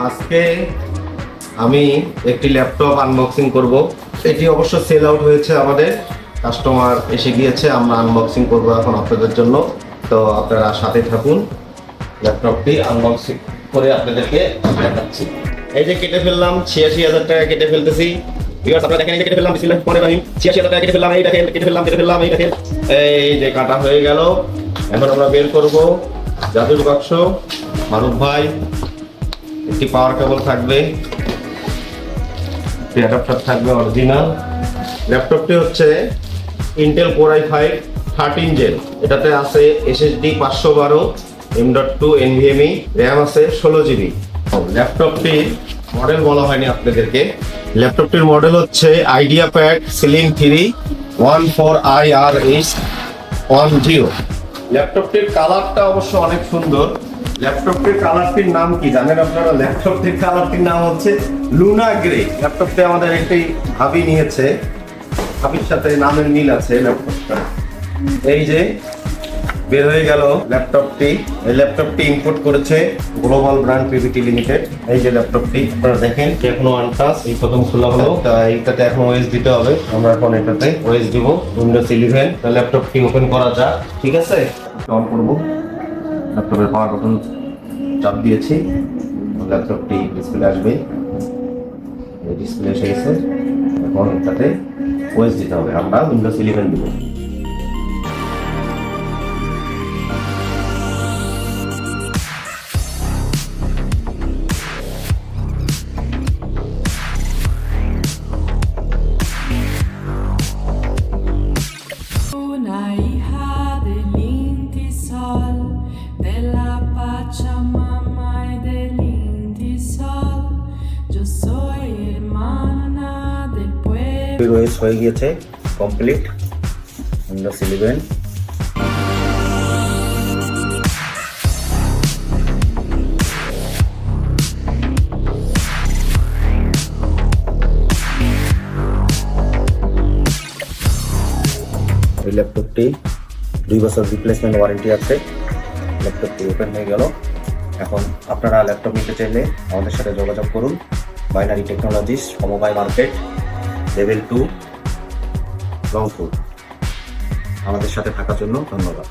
আজকে আমি একটি ল্যাপটপ আনবক্সিং করব। এটি অবশ্য সেল আউট হয়েছে, আমাদের কাস্টমার এসে গিয়েছে। আমরা আনবক্সিং করব এখন আপনাদের জন্য, তো আপনারা সাথে থাকুন। ল্যাপটপটি আনবক্সিং করে আপনাদেরকে দেখাচ্ছি। এই যে কেটে ফেললাম, ৮৬,০০০ টাকা কেটে ফেলতেছি। ভিউয়ার্স আপনারা দেখেন, এই যে কেটে ফেললাম, বিসমিল্লাহির রহমানির রহিম। ৮৬,০০০ টাকা কেটে ফেললাম, এই দেখেন কেটে ফেললাম, এই দেখেন, এই যে কাটা হয়ে গেল। এখন আমরা বের করব জাদুর বাক্স। মারুফ ভাই, একটি পাওয়ার কেবল থাকবে, অ্যাডাপ্টার থাকবে অরিজিনাল। ল্যাপটপটি হচ্ছে ইন্টেল কোর i5 13 জেন। এটাতে আছে এসএসডি 512 M.2 NVMe, র্যাম আছে 16 জিবি। ল্যাপটপটির মডেল বলা হয়নি আপনাদেরকে। ল্যাপটপটির মডেল হচ্ছে আইডিয়াপ্যাড সিলিং 3 14IRS10। ল্যাপটপটির কালারটা অবশ্য অনেক সুন্দর। ল্যাপটপটির কালারটির নাম কি জানেন আপনারা? ল্যাপটপটির কালারটির নাম হচ্ছে লুনা গ্রে। ল্যাপটপটি আমাদের একটি ভাবি নিয়েছে, ভাবির সাথে নামের মিল আছে ল্যাপটপটা। এই যে বের হয়ে গেল ল্যাপটপটি। এই ল্যাপটপটি ইম্পোর্ট করেছে গ্লোবাল ব্র্যান্ড পিভিটি লিমিটেড। এই যে ল্যাপটপটি আপনারা দেখেন, এখনো আনটাচ, এই প্রথম খোলা হলো। এইটাতে এখন ওএস দিতে হবে। আমরা এখন এটাতে ওএস দিব উইন্ডোজ 11। ল্যাপটপটি ওপেন করা যাক, ঠিক আছে? অন করব। ল্যাপটপের পাওয়ার বাটন চাপ দিয়েছি, ল্যাপটপটি ডিসপ্লে আসবে। এই ডিসপ্লে এসে গেছে। এখন এটাতে ওএস দিতে হবে। আমরা উইন্ডোজ 11 দিব। Una hija del Intisol, de la Pachamama y del Intisol. Yo soy hermana del pueblo. OS হয়ে গিয়েছে কমপ্লিট উইন্ডোজ 11। এই ল্যাপটপটি 2 বছর রিপ্লেসমেন্ট ওয়ারেন্টি আছে। ল্যাপটপটি ওপেন হয়ে গেল। এখন আপনারা ল্যাপটপ নিতে চাইলে আমাদের সাথে যোগাযোগ করুন। বাইনারি টেকনোলজিস, সমবায় মার্কেট, লেভেল 2, রংপুর। আমাদের সাথে থাকার জন্য ধন্যবাদ।